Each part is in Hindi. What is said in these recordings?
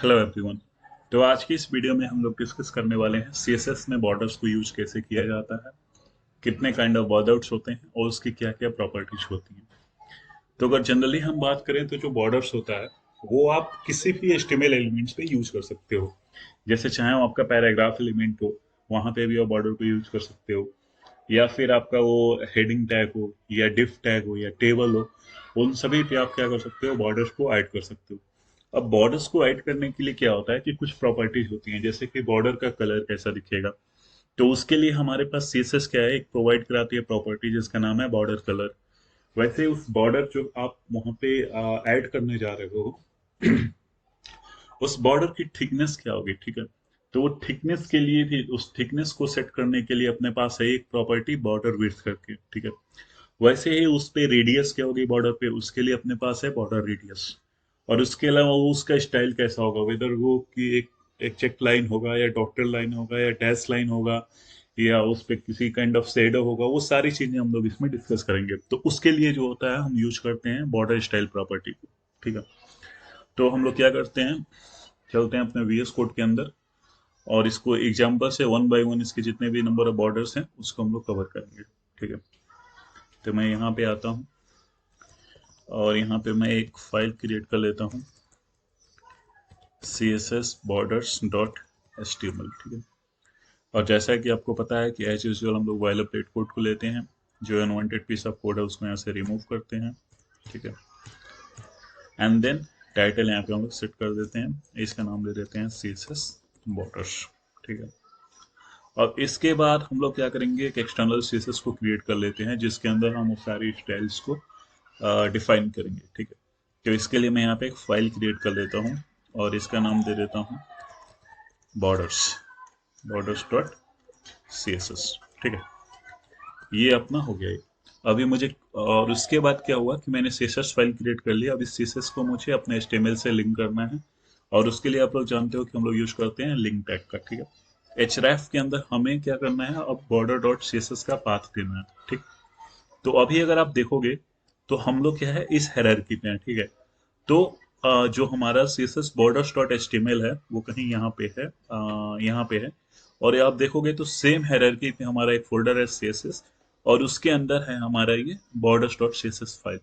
Hello everyone. तो आज की इस वीडियो में हम लोग डिस्कस करने वाले हैं सीएसएस में बॉर्डर्स को यूज कैसे किया जाता है, कितने काइंड ऑफ बॉर्डर्स होते हैं और उसकी क्या क्या प्रॉपर्टीज होती हैं। तो अगर जनरली हम बात करें तो जो बॉर्डर्स होता है वो आप किसी भी एचटीएमएल एलिमेंट्स पे यूज कर सकते हो। जैसे चाहे वो आपका पैराग्राफ एलिमेंट हो, वहां पे भी आप बॉर्डर को यूज कर सकते हो, या फिर आपका वो हेडिंग टैग हो या डिफ टैग हो या टेबल हो, उन सभी पे आप क्या कर सकते हो, बॉर्डर्स को ऐड कर सकते हो। अब बॉर्डर्स को ऐड करने के लिए क्या होता है कि कुछ प्रॉपर्टीज होती हैं, जैसे कि बॉर्डर का कलर कैसा दिखेगा। तो उसके लिए हमारे पास सीएसएस क्या है, एक प्रोवाइड कराती है प्रॉपर्टी जिसका नाम है बॉर्डर कलर। वैसे उस बॉर्डर जो आप वहां पे ऐड करने जा रहे हो, उस बॉर्डर की थिकनेस क्या होगी, ठीक है। तो वो थिकनेस के लिए भी, उस थिकनेस को सेट करने के लिए अपने पास है एक प्रॉपर्टी बॉर्डर विड्थ करके, ठीक है। वैसे ही उस पे रेडियस क्या होगी बॉर्डर पे, उसके लिए अपने पास है बॉर्डर रेडियस। और उसके अलावा वो उसका स्टाइल कैसा होगा, वेदर वो कि एक चेक लाइन होगा या डॉटेड लाइन होगा या डैश लाइन होगा या उस पे किसी काइंड ऑफ शेडो होगा, वो सारी चीजें हम लोग इसमें डिस्कस करेंगे। तो उसके लिए जो होता है हम यूज करते हैं बॉर्डर स्टाइल प्रॉपर्टी को, ठीक है। तो हम लोग क्या करते हैं, चलते हैं अपने वीएस कोड के अंदर और इसको एग्जाम्पल से वन बाय वन इसके जितने भी नंबर ऑफ बॉर्डर्स हैं उसको हम लोग कवर करेंगे, ठीक है। तो मैं यहाँ पे आता हूँ और यहाँ पे मैं एक फाइल क्रिएट कर लेता हूँ, css_borders.html, ठीक है। और जैसा कि आपको पता है कि एज यूजुअल हम लोग वाइल अपडेट कोड को लेते हैं, जो अनवांटेड पीस ऑफ कोड है उसको यहाँ से रिमूव करते हैं, ठीक है। एंड देन टाइटल यहाँ पे हम लोग सेट कर देते हैं, इसका नाम दे देते हैं CSS बॉर्डर्स, ठीक है। और इसके बाद हम लोग क्या करेंगे, एक एक्सटर्नल CSS को क्रिएट कर लेते हैं जिसके अंदर हम उस सारी स्टाइल्स को डिफाइन करेंगे, ठीक है। तो इसके लिए मैं यहाँ पे एक फाइल क्रिएट कर लेता हूँ और इसका नाम दे देता हूँ बॉर्डर्स, borders.css, ठीक है। ये अपना हो गया ये। अभी मुझे, और उसके बाद क्या हुआ कि मैंने CSS फाइल क्रिएट कर लिया। अब इस CSS को मुझे अपने HTML से लिंक करना है और उसके लिए आप लोग जानते हो कि हम लोग यूज करते हैं लिंक टैग का, ठीक है। href के अंदर हमें क्या करना है, अब बॉर्डर डॉट CSS का पाथ देना है, ठीक। तो अभी अगर आप देखोगे तो हम लोग क्या है, इस हायरार्की पे हैं, ठीक है। तो जो हमारा CSS borders.html है वो कहीं यहाँ पे है, यहाँ पे है। और ये आप देखोगे तो सेम हायरार्की पे हमारा एक फोल्डर है CSS और उसके अंदर है हमारा ये borders.css फाइल।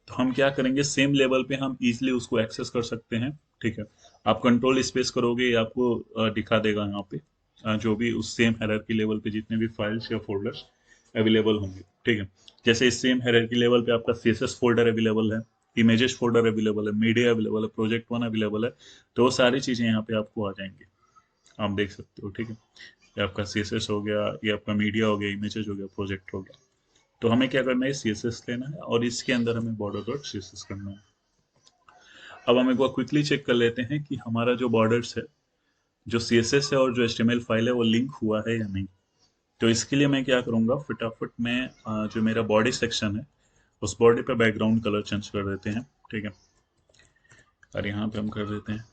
तो हम क्या करेंगे, सेम लेवल पे हम इजीली उसको एक्सेस कर सकते हैं, ठीक है। आप कंट्रोल स्पेस करोगे ये आपको दिखा देगा यहाँ पे, जो भी उस सेम हायरार्की लेवल पे जितने भी फाइल्स या फोल्डर्स अवेलेबल होंगे, ठीक है। जैसे इस सेम हायरार्की लेवल पे आपका CSS फोल्डर अवेलेबल है, इमेजेस फोल्डर अवेलेबल है, मीडिया अवेलेबल है, प्रोजेक्ट वन अवेलेबल है। तो वो सारी चीजें यहाँ पे आपको आ जाएंगी, आप देख सकते हो, ठीक है। ये आपका CSS हो गया, ये आपका मीडिया हो गया, इमेजेस हो गया, प्रोजेक्ट हो गया। तो हमें क्या करना है, CSS लेना है और इसके अंदर हमें बॉर्डर डॉट CSS करना है। अब हम एक बार क्विकली चेक कर लेते हैं कि हमारा जो बॉर्डर्स है, जो CSS है और जो HTML फाइल है वो लिंक हुआ है या नहीं। तो इसके लिए मैं क्या करूंगा, फटाफट मैं जो मेरा बॉडी सेक्शन है उस बॉडी पे बैकग्राउंड कलर चेंज कर देते हैं, ठीक है। और यहाँ पे हम कर देते हैं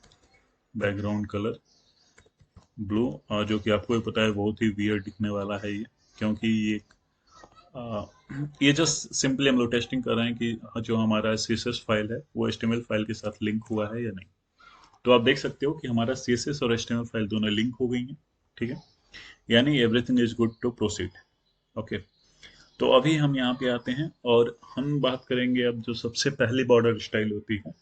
बैकग्राउंड कलर ब्लू, और जो कि आपको भी पता है बहुत ही वियर्ड दिखने वाला है ये, क्योंकि ये आ, ये जस्ट सिंपली हम लोग टेस्टिंग कर रहे हैं कि जो हमारा CSS फाइल है वो HTML फाइल के साथ लिंक हुआ है या नहीं। तो आप देख सकते हो कि हमारा CSS और HTML फाइल दोनों लिंक हो गई हैं, ठीक है। यानी everything is good to proceed, okay. तो अभी हम यहाँ पे आते हैं और हम बात करेंगे अब जो सबसे पहली बॉर्डर स्टाइल होती है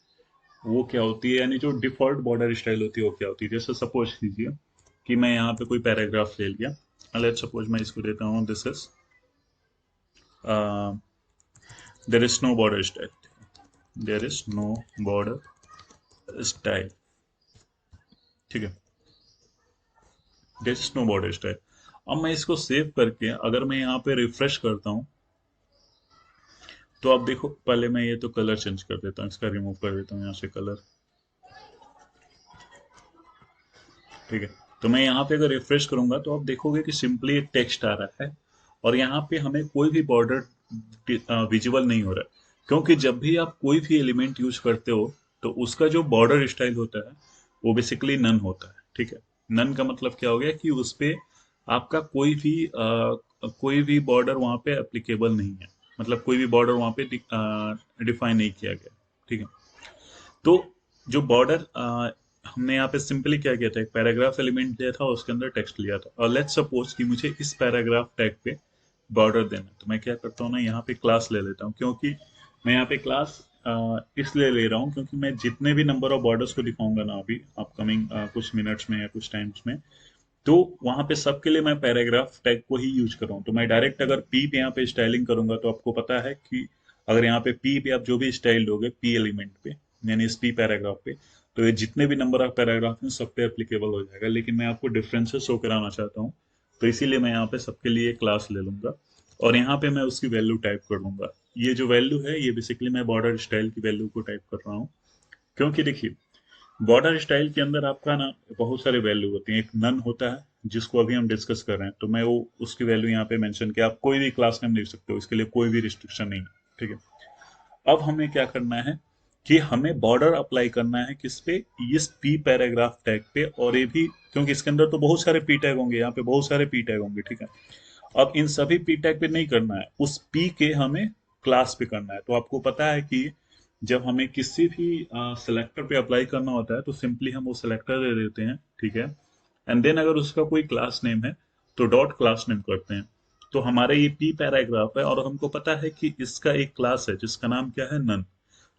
वो क्या होती है, यानी जो डिफॉल्ट बॉर्डर स्टाइल होती है वो क्या होती है। जैसे सपोज कीजिए कि मैं यहाँ पे कोई पैराग्राफ ले लिया, लेट्स सपोज मैं इसको देता हूँ this is there is no border style, there is no border style, ठीक है। There is no border style. अब मैं इसको सेव करके अगर मैं यहाँ पे रिफ्रेश करता हूँ तो आप देखो, पहले मैं ये तो कलर चेंज कर देता हूँ, इसका रिमूव कर देता हूँ यहाँ से कलर, ठीक है। तो मैं यहाँ पे अगर रिफ्रेश करूंगा तो आप देखोगे कि सिंपली एक टेक्स्ट आ रहा है और यहाँ पे हमें कोई भी बॉर्डर विजिबल नहीं हो रहा है। क्योंकि जब भी आप कोई भी एलिमेंट यूज करते हो तो उसका जो बॉर्डर स्टाइल होता है वो बेसिकली नन होता है, ठीक है। नन का मतलब क्या हो गया कि उस पे आपका कोई भी बॉर्डर वहां पे एप्लीकेबल नहीं है, मतलब कोई भी बॉर्डर वहां पे डिफाइन नहीं किया गया, ठीक है। तो जो बॉर्डर हमने यहाँ पे सिंपली क्या किया था, एक पैराग्राफ एलिमेंट लिया था, उसके अंदर टेक्स्ट लिया था, और लेट्स सपोज कि मुझे इस पैराग्राफ टैग पे बॉर्डर देना है, तो मैं क्या करता हूँ ना, यहाँ पे क्लास ले लेता हूँ, क्योंकि मैं यहाँ पे क्लास इसलिए ले रहा हूँ क्योंकि मैं जितने भी नंबर ऑफ बॉर्डर्स को दिखाऊंगा ना अभी अपकमिंग कुछ मिनट्स में या कुछ टाइम्स में, तो वहां पे सबके लिए मैं पैराग्राफ टैग को ही यूज कर रहा हूँ। तो मैं डायरेक्ट अगर पी पे यहाँ पे स्टाइलिंग करूंगा तो आपको पता है कि अगर यहाँ पे पी पे आप जो भी स्टाइल दोगे पी एलिमेंट पे, यानी इस पी पैराग्राफ पे, तो ये जितने भी नंबर ऑफ पैराग्राफ हैं सब पे एप्लीकेबल हो जाएगा। लेकिन मैं आपको डिफरेंसेस शो कराना चाहता हूँ, तो इसीलिए मैं यहाँ पे सबके लिए क्लास ले लूंगा और यहाँ पे मैं उसकी वैल्यू टाइप कर लूंगा। ये जो वैल्यू है ये बेसिकली मैं बॉर्डर स्टाइल की वैल्यू को टाइप कर रहा हूँ, क्योंकि देखिए बॉर्डर स्टाइल के अंदर आपका ना बहुत सारे वैल्यू होती हैं। एक नन होता है जिसको अभी हम डिस्कस कर रहे हैं, तो मैं वो उसकी वैल्यू यहाँ पे मेंशन किया। आप कोई भी क्लास नेम लिख सकते हो, इसके लिए कोई भी रिस्ट्रिक्शन नहीं है, ठीक है। अब हमें क्या करना है कि हमें बॉर्डर अप्लाई करना है किस पे, इस पी पैराग्राफ टैग पे, और ये भी क्योंकि इसके अंदर तो बहुत सारे पी टैग होंगे, यहाँ पे बहुत सारे पी टैग होंगे, ठीक है। अब इन सभी पी टैग पे नहीं करना है, उस पी के हमें क्लास पे करना है। तो आपको पता है कि जब हमें किसी भी सिलेक्टर पे अप्लाई करना होता है तो सिंपली हम वो सिलेक्टर दे देते हैं, ठीक है। एंड देन अगर उसका कोई क्लास नेम है तो डॉट क्लास नेम करते हैं। तो हमारा ये पी पैराग्राफ है और हमको पता है कि इसका एक क्लास है जिसका नाम क्या है, नन।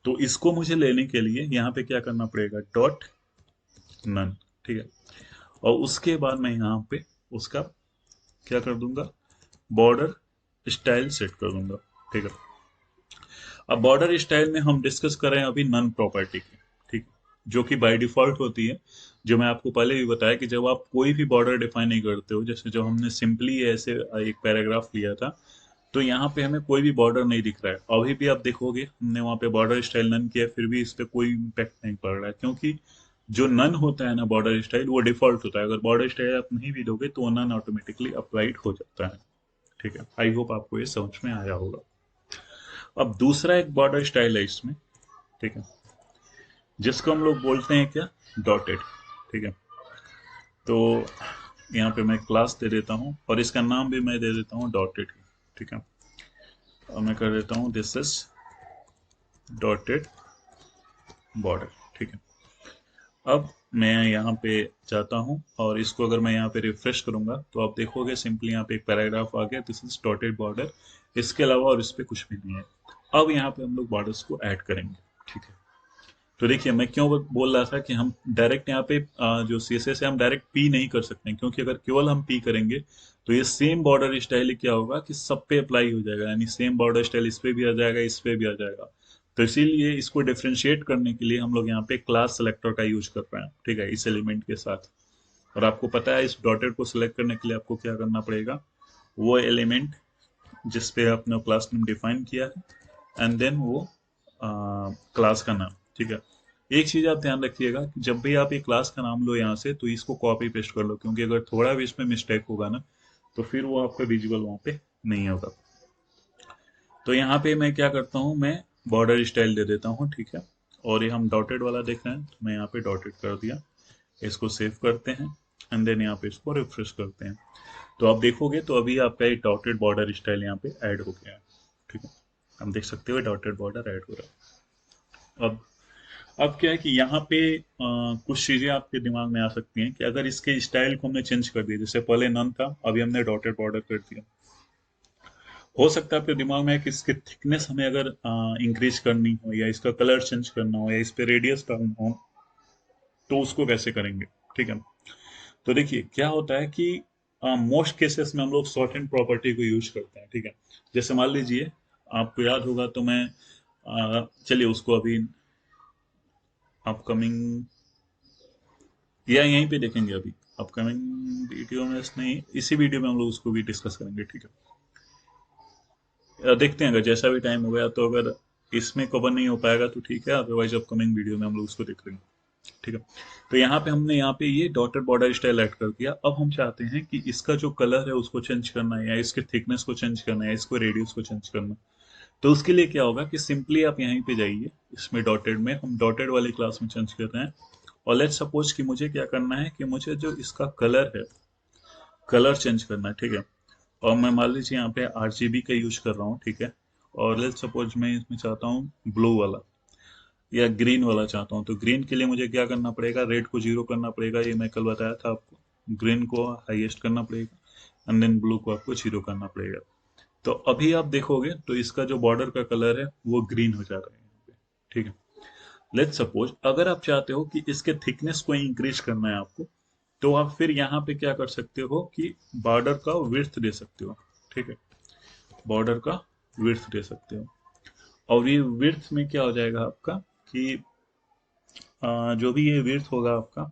तो इसको मुझे लेने के लिए यहाँ पे क्या करना पड़ेगा, डॉट नन, ठीक है। और उसके बाद मैं यहाँ पे उसका क्या कर दूंगा, बॉर्डर स्टाइल सेट कर दूंगा, ठीक है। अब बॉर्डर स्टाइल में हम डिस्कस कर रहे हैं अभी नन प्रॉपर्टी की, ठीक, जो कि बाय डिफॉल्ट होती है। जो मैं आपको पहले भी बताया कि जब आप कोई भी बॉर्डर डिफाइन नहीं करते हो, जैसे जब हमने सिंपली ऐसे एक पैराग्राफ लिया था, तो यहाँ पे हमें कोई भी बॉर्डर नहीं दिख रहा है। अभी भी आप देखोगे हमने वहाँ पे बॉर्डर स्टाइल नन किया, फिर भी इस पे कोई इम्पैक्ट नहीं पड़ रहा है, क्योंकि जो नन होता है ना बॉर्डर स्टाइल, वो डिफॉल्ट होता है। अगर बॉर्डर स्टाइल आप नहीं भी दोगे तो वो नन ऑटोमेटिकली अप्लाइड हो जाता है, ठीक है। आई होप आपको ये समझ में आया होगा। अब दूसरा एक बॉर्डर स्टाइल है इसमें, ठीक है, जिसको हम लोग बोलते हैं क्या, डॉटेड, ठीक है। तो यहाँ पे मैं क्लास दे देता हूँ और इसका नाम भी मैं दे देता हूँ डॉटेड, ठीक है। और मैं कर देता हूँ दिस इज डॉटेड बॉर्डर, ठीक है। अब मैं यहाँ पे जाता हूँ और इसको अगर मैं यहाँ पे रिफ्रेश करूंगा तो आप देखोगे सिंपली यहाँ पे एक पैराग्राफ आ गया, दिस इज डॉटेड बॉर्डर। इसके अलावा और इस पे कुछ भी नहीं है। अब यहाँ पे हम लोग बॉर्डर्स को ऐड करेंगे, ठीक है। तो देखिए मैं क्यों बोल रहा था कि हम डायरेक्ट यहाँ पे जो सीएसएस है हम डायरेक्ट पी नहीं कर सकते हैं, क्योंकि अगर केवल हम पी करेंगे तो ये सेम बॉर्डर स्टाइल क्या होगा कि सब पे अप्लाई हो जाएगा, यानी सेम बॉर्डर स्टाइल इस पे भी आ जाएगा, इस पे भी आ जाएगा। तो इसीलिए इसको डिफ्रेंशिएट करने के लिए हम लोग यहाँ पे क्लास सेलेक्टर का यूज कर रहे हैं, ठीक है, इस एलिमेंट के साथ। और आपको पता है इस डॉटेड को सिलेक्ट करने के लिए आपको क्या करना पड़ेगा, वो एलिमेंट जिस पे आपने क्लास नेम डिफाइन किया है एंड देन वो क्लास का नाम, ठीक है। एक चीज आप ध्यान रखिएगा कि जब भी आप एक क्लास का नाम लो यहाँ से तो इसको कॉपी पेस्ट कर लो, क्योंकि अगर थोड़ा भी इसमें मिस्टेक होगा ना तो फिर वो आपका विजुअल वहां पे नहीं होगा। तो यहाँ पे मैं क्या करता हूँ, मैं बॉर्डर स्टाइल दे देता हूँ, ठीक है। और ये हम डॉटेड वाला देख रहे हैं तो मैं यहाँ पे डॉटेड कर दिया। इसको सेव करते हैं एंड देन यहाँ पे इसको रिफ्रेश करते हैं। तो आप देखोगे तो अभी आपका एक डॉटेड बॉर्डर स्टाइल यहाँ पे ऐड हो गया है, ठीक है। हम देख सकते हो डॉटेड बॉर्डर ऐड हो रहा है। अब क्या है कि यहाँ पे कुछ चीजें आपके दिमाग में आ सकती हैं कि अगर इसके स्टाइल को हमने चेंज कर दिया, जैसे पहले नन था अभी हमने डॉटेड बॉर्डर कर दिया, हो सकता है आपके दिमाग में है कि इसके थिकनेस हमें अगर इंक्रीज करनी हो या इसका कलर चेंज करना हो या इस पे रेडियस डालना हो तो उसको कैसे करेंगे, ठीक है। तो देखिए क्या होता है कि मोस्ट केसेस में हम लोग सॉर्ट एंड प्रॉपर्टी को यूज करते हैं, ठीक है। जैसे मान लीजिए आपको याद होगा तो मैं चलिए उसको अभी अपकमिंग या यहीं पे देखेंगे, अभी अपकमिंग वीडियो में नहीं, इसी वीडियो में हम लोग उसको भी डिस्कस करेंगे, ठीक है। देखते हैं अगर जैसा भी टाइम हो गया तो अगर इसमें कवर नहीं हो पाएगा तो ठीक है, अदरवाइज अपकमिंग वीडियो में हम लोग उसको देख लेंगे, ठीक है। तो यहाँ पे हमने यहाँ पे ये डॉटेड बॉर्डर स्टाइल ऐड कर दिया। अब हम चाहते हैं कि इसका जो कलर है उसको चेंज करना है या इसके थिकनेस को चेंज करना है या इसको रेडियस को चेंज करना है। तो उसके लिए क्या होगा कि सिंपली आप यहीं पे जाइए, इसमें डॉटेड में हम डॉटेड वाली क्लास में चेंज कर रहे हैं। और लेट्स सपोज कि मुझे क्या करना है कि मुझे जो इसका कलर है, कलर चेंज करना है, ठीक है। और मैं मान लीजिए यहाँ पे आरजीबी का यूज कर रहा हूँ, ठीक है। और लेट्स सपोज मैं इसमें चाहता हूँ ब्लू वाला। या ग्रीन वाला चाहता हूँ, तो ग्रीन के लिए मुझे क्या करना पड़ेगा, रेड को 0 करना पड़ेगा, ये मैं कल बताया था आपको। ग्रीन को हाईएस्ट करना पड़ेगा एंड देन ब्लू को आपको 0 करना पड़ेगा। तो अभी आप देखोगे तो इसका जो बॉर्डर का कलर है वो ग्रीन हो जा रहा है यहाँ पे। ठीक है। लेट्स सपोज अगर आप चाहते हो कि इसके थिकनेस को इंक्रीज करना है आपको, तो आप फिर यहाँ पे क्या कर सकते हो कि बॉर्डर का विड्थ दे सकते हो। ठीक है, बॉर्डर का विड्थ दे सकते हो। और ये विड्थ में क्या हो जाएगा आपका कि जो भी ये विड्थ होगा आपका,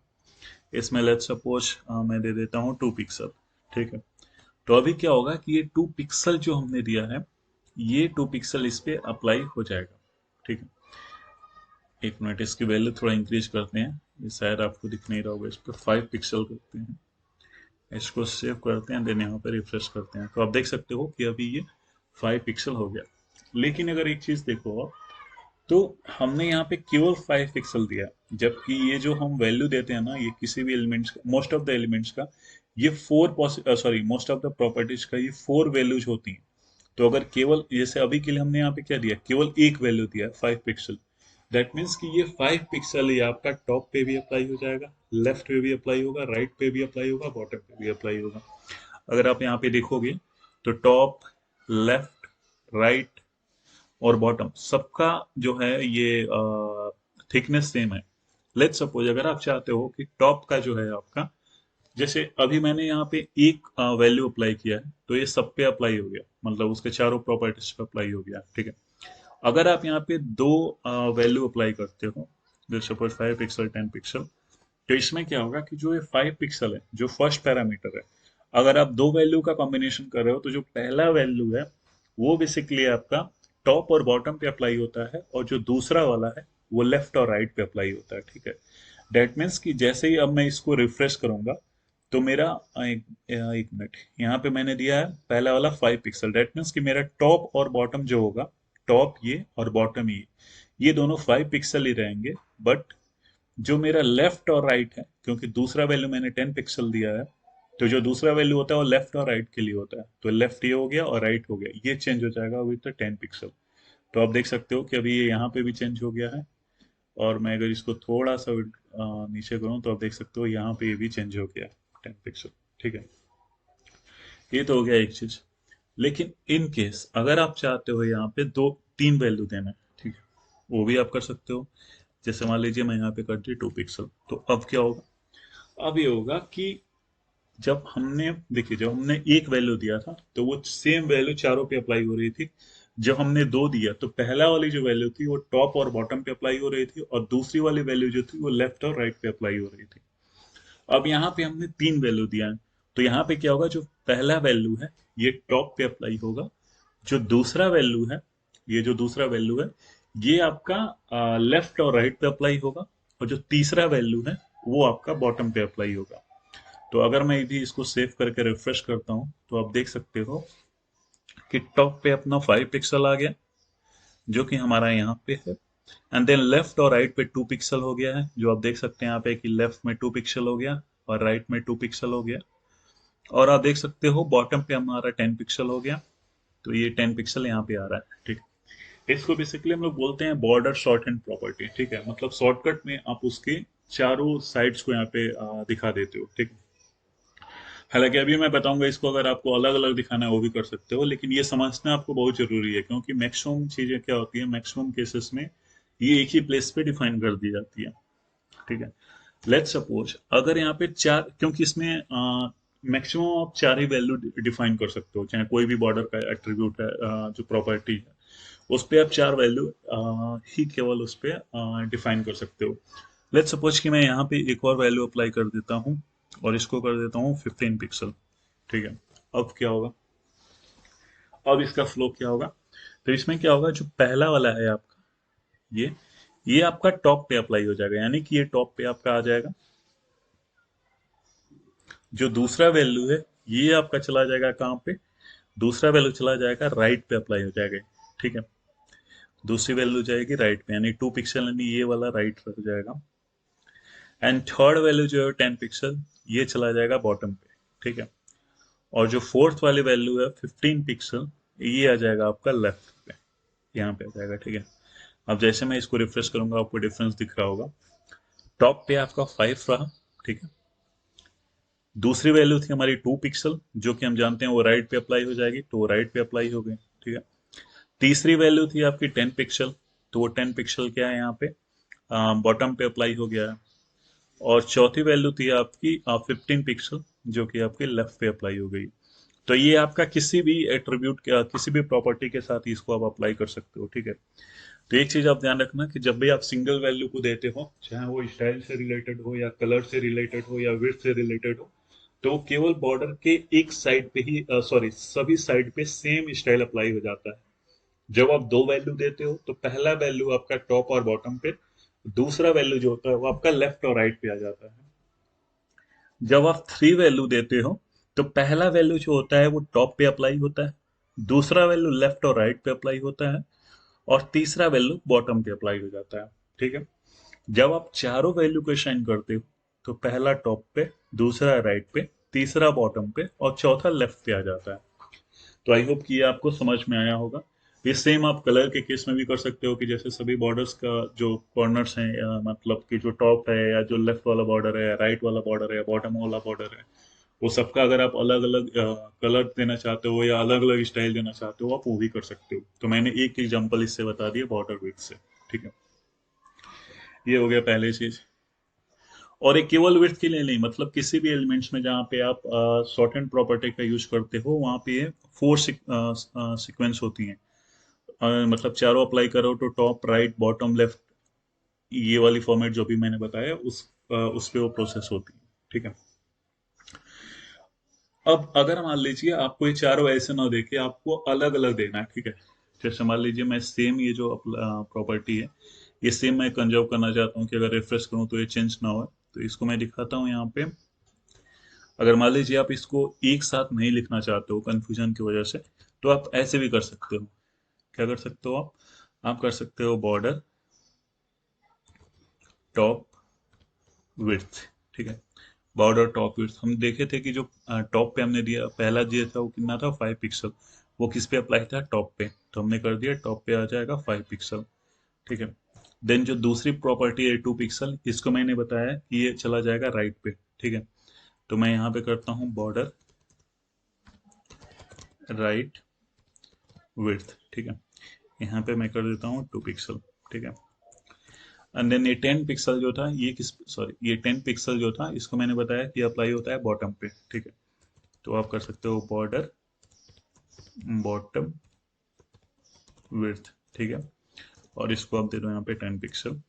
इसमें लेट्स सपोज मैं दे देता हूँ 2 पिक्सल। ठीक है। तो अभी क्या होगा कि ये 2 पिक्सल जो हमने दिया है, ये 2 पिक्सल इस पे अप्लाई हो जाएगा। ठीक है। एक मिनट, इसकी वैल्यू थोड़ा इंक्रीज करते हैं, ये शायद आपको दिख नहीं रहा होगा। इस पर 5 पिक्सल करते हैं, इसको सेव करते हैं, देन यहाँ पे रिफ्रेश करते हैं, तो आप देख सकते हो कि अभी ये 5 पिक्सल हो गया। लेकिन अगर एक चीज देखो आप, तो हमने यहाँ पे केवल 5 पिक्सल दिया, जबकि ये जो हम वैल्यू देते हैं ना, ये किसी भी एलिमेंट्स का, मोस्ट ऑफ द एलिमेंट्स का ये मोस्ट ऑफ द प्रॉपर्टीज का ये 4 वैल्यूज होती हैं। तो अगर केवल, जैसे अभी के लिए हमने यहाँ पे क्या दिया, केवल एक वैल्यू दिया 5 पिक्सल, दैट मीन्स कि ये 5 पिक्सल ये आपका टॉप पे भी अप्लाई हो जाएगा, लेफ्ट पे भी अप्लाई होगा, राइट पे भी अप्लाई होगा, बॉटम पे भी अप्लाई होगा। अगर आप यहाँ पे देखोगे तो टॉप, लेफ्ट, राइट और बॉटम सबका जो है ये थिकनेस सेम है। लेट्स सपोज अगर आप चाहते हो कि टॉप का जो है आपका, जैसे अभी मैंने यहाँ पे एक वैल्यू अप्लाई किया है, तो ये सब पे अप्लाई हो गया, मतलब उसके चारों प्रॉपर्टीज पे अप्लाई हो गया। ठीक है। अगर आप यहाँ पे दो वैल्यू अप्लाई करते हो, जैसे सपोज 5 पिक्सल, 10 पिक्सल, तो इसमें क्या होगा कि जो ये 5 पिक्सल है, जो फर्स्ट पैरामीटर है, अगर आप दो वैल्यू का कॉम्बिनेशन कर रहे हो, तो जो पहला वैल्यू है वो बेसिकली आपका टॉप और बॉटम पे अप्लाई होता है, और जो दूसरा वाला है वो लेफ्ट और राइट पे अप्लाई होता है। ठीक है। डेट मीन्स कि जैसे ही अब मैं इसको रिफ्रेश करूंगा, तो मेरा एक मिनट, यहाँ पे मैंने दिया है पहला वाला 5 पिक्सल, डेट मीन्स कि मेरा टॉप और बॉटम जो होगा, टॉप ये और बॉटम ये दोनों 5 पिक्सल ही रहेंगे। बट जो मेरा लेफ्ट और राइट है, क्योंकि दूसरा वैल्यू मैंने 10 पिक्सल दिया है, तो जो दूसरा वैल्यू होता है वो लेफ्ट और राइट के लिए होता है, तो लेफ्ट ये हो गया और राइट हो गया, ये चेंज हो जाएगा विद द 10 पिक्सल। तो आप देख सकते हो कि अभी ये यहाँ पे भी चेंज हो गया है, और मैं अगर इसको थोड़ा सा नीचे करूँ तो आप देख सकते हो यहाँ पे ये भी चेंज हो गया 10 पिक्सल। ठीक है। ये तो हो गया एक चीज। लेकिन इन केस अगर आप चाहते हो यहाँ पे दो तीन वैल्यू देना है, ठीक है, वो भी आप कर सकते हो। जैसे मान लीजिए मैं यहाँ पे कर दी 2 पिक्सल, तो अब क्या होगा, अब ये होगा कि जब हमने, देखिए जब हमने एक वैल्यू दिया था तो वो सेम वैल्यू चारों पे अप्लाई हो रही थी। जब हमने दो दिया तो पहला वाली जो वैल्यू थी वो टॉप और बॉटम पे अप्लाई हो रही थी, और दूसरी वाली वैल्यू जो थी वो लेफ्ट और राइट पे अप्लाई हो रही थी। अब यहाँ पे हमने तीन वैल्यू दिया है, तो यहाँ पे क्या होगा, जो पहला वैल्यू है ये टॉप पे अप्लाई होगा, जो दूसरा वैल्यू है, ये जो दूसरा वैल्यू है ये आपका लेफ्ट और राइट पे अप्लाई होगा, और जो तीसरा वैल्यू है वो आपका बॉटम पे अप्लाई होगा। तो अगर मैं भी इसको सेव करके रिफ्रेश करता हूँ, तो आप देख सकते हो कि टॉप पे अपना 5 पिक्सल आ गया, जो कि हमारा यहाँ पे है, एंड देन लेफ्ट और राइट पे 2 पिक्सल हो गया है, जो आप देख सकते हैं यहाँ पे कि लेफ्ट में 2 पिक्सल हो गया और राइट में 2 पिक्सल हो गया। और आप देख सकते हो बॉटम पे हमारा 10 पिक्सल हो गया, तो ये 10 पिक्सल यहाँ पे आ रहा है। ठीक है। इसको बेसिकली हम लोग बोलते हैं बॉर्डर शॉर्ट एंड प्रॉपर्टी। ठीक है, मतलब शॉर्टकट में आप उसके चारों साइड्स को यहाँ पे दिखा देते हो। ठीक है। हालांकि अभी मैं बताऊंगा इसको, अगर आपको अलग अलग दिखाना है वो भी कर सकते हो, लेकिन ये समझना आपको बहुत जरूरी है, क्योंकि मैक्सिमम चीजें क्या होती है, मैक्सिमम केसेस में ये एक ही प्लेस पे डिफाइन कर दी जाती है। ठीक है। लेट्स सपोज अगर यहाँ पे चार, क्योंकि इसमें मैक्सिमम आप चार ही वैल्यू डिफाइन कर सकते हो, चाहे कोई भी बॉर्डर का एट्रीब्यूट है, जो प्रॉपर्टी है उस पे आप चार वैल्यू ही केवल उस पे डिफाइन कर सकते हो। लेट्स सपोज कि मैं यहाँ पे एक और वैल्यू अप्लाई कर देता हूँ, और इसको कर देता हूँ 15 पिक्सल। ठीक है। अब क्या होगा, अब इसका फ्लो क्या होगा, तो इसमें क्या होगा, जो पहला वाला है आपका, ये आपका टॉप पे अप्लाई हो जाएगा, यानी कि ये टॉप पे आपका आ जाएगा। जो दूसरा वैल्यू है ये आपका चला जाएगा कहाँ पे, दूसरा वैल्यू चला जाएगा राइट पे अप्लाई हो जाएगा। ठीक है। दूसरी वैल्यू जाएगी राइट पे, यानी 2 पिक्सल, यानी ये वाला राइट रह जाएगा। एंड थर्ड वैल्यू जो है 10 पिक्सल, ये चला जाएगा बॉटम पे। ठीक है। और जो फोर्थ वाली वैल्यू है 15 पिक्सल, ये आ जाएगा आपका लेफ्ट पे, यहाँ पे आ जाएगा। ठीक है। अब जैसे मैं इसको रिफ्रेश करूंगा आपको डिफरेंस दिख रहा होगा। टॉप पे आपका 5 रहा, ठीक है। दूसरी वैल्यू थी हमारी 2 पिक्सल, जो कि हम जानते हैं वो राइट पे अप्लाई हो जाएगी, तो वो राइट पे अप्लाई हो गई, ठीक है। तीसरी वैल्यू थी आपकी 10 पिक्सल, तो वो 10 पिक्सल क्या है यहाँ पे बॉटम पे अप्लाई हो गया है। और चौथी वैल्यू थी आपकी 15 पिक्सल, जो कि आपके लेफ्ट पे अप्लाई हो गई। तो ये आपका किसी भी एट्रीब्यूट किसी भी प्रॉपर्टी के साथ इसको आप अप्लाई कर सकते हो, ठीक है। तो एक चीज आप ध्यान रखना कि जब भी आप सिंगल वैल्यू को देते हो, चाहे वो स्टाइल से रिलेटेड हो या कलर से रिलेटेड हो या विड्थ से रिलेटेड हो, तो वो केवल बॉर्डर के एक साइड पे ही सॉरी सभी साइड पे सेम स्टाइल अप्लाई हो जाता है। जब आप दो वैल्यू देते हो तो पहला वैल्यू आपका टॉप और बॉटम पे, दूसरा वैल्यू जो होता है वो आपका लेफ्ट और राइट पे आ जाता है। जब आप 3 वैल्यू देते हो तो पहला वैल्यू जो होता है वो टॉप पे अप्लाई होता है, दूसरा वैल्यू लेफ्ट और राइट पे अप्लाई होता है, और तीसरा वैल्यू बॉटम पे अप्लाई हो जाता है, ठीक है। जब आप चारों वैल्यू को साइन करते हो तो पहला टॉप पे, दूसरा राइट पे, तीसरा बॉटम पे और चौथा लेफ्ट पे आ जाता है। तो आई होप कि ये आपको समझ में आया होगा। ये सेम आप कलर के केस में भी कर सकते हो कि जैसे सभी बॉर्डर्स का जो कॉर्नर्स हैं, मतलब कि जो टॉप है या जो लेफ्ट वाला बॉर्डर है, राइट वाला बॉर्डर है, बॉटम वाला बॉर्डर है, वो सबका अगर आप अलग अलग कलर देना चाहते हो या अलग अलग स्टाइल देना चाहते हो, आप वो भी कर सकते हो। तो मैंने एक एग्जांपल इससे बता दिया बॉर्डर विड्थ से, ठीक है। ये हो गया पहली चीज। और एक केवल विड्थ के लिए नहीं, मतलब किसी भी एलिमेंट्स में जहाँ पे आप शॉर्ट हैंड प्रॉपर्टी का यूज करते हो वहाँ पे 4 सीक्वेंस होती हैं। मतलब चारों अप्लाई करो तो टॉप राइट बॉटम लेफ्ट, ये वाली फॉर्मेट जो भी मैंने बताया उस पे वो प्रोसेस होती है, ठीक है। अब अगर मान लीजिए आपको ये चारों ऐसे ना देके आपको अलग अलग देना है, ठीक है। जैसे मान लीजिए मैं सेम ये जो प्रॉपर्टी है, ये सेम मैं कंजर्व करना चाहता हूँ कि अगर रिफ्रेश करूँ तो ये चेंज ना हो, तो इसको मैं दिखाता हूँ यहाँ पे। अगर मान लीजिए आप इसको एक साथ नहीं लिखना चाहते हो कंफ्यूजन की वजह से, तो आप ऐसे भी कर सकते हो। क्या कर सकते हो आप कर सकते हो बॉर्डर टॉप विड्थ, ठीक है। बॉर्डर टॉप विड्थ हम देखे थे कि जो टॉप पे हमने दिया पहला दिया था वो कितना था 5 पिक्सल, वो किस पे अप्लाई था टॉप पे, तो हमने कर दिया टॉप पे आ जाएगा 5 पिक्सल, ठीक है। देन जो दूसरी प्रॉपर्टी है 2 पिक्सल, इसको मैंने बताया कि ये चला जाएगा राइट पे, ठीक है। तो मैं यहाँ पे करता हूँ बॉर्डर राइट विड्थ, ठीक है। यहाँ पे मैं कर देता हूँ 2 पिक्सल, ठीक है। एंड देन ये 10 पिक्सल जो था ये किस सॉरी ये 10 पिक्सल जो था इसको मैंने बताया कि अप्लाई होता है बॉटम पे, ठीक है। तो आप कर सकते हो बॉर्डर बॉटम विड्थ, ठीक है। और इसको आप दे दो यहाँ पे 10 पिक्सल।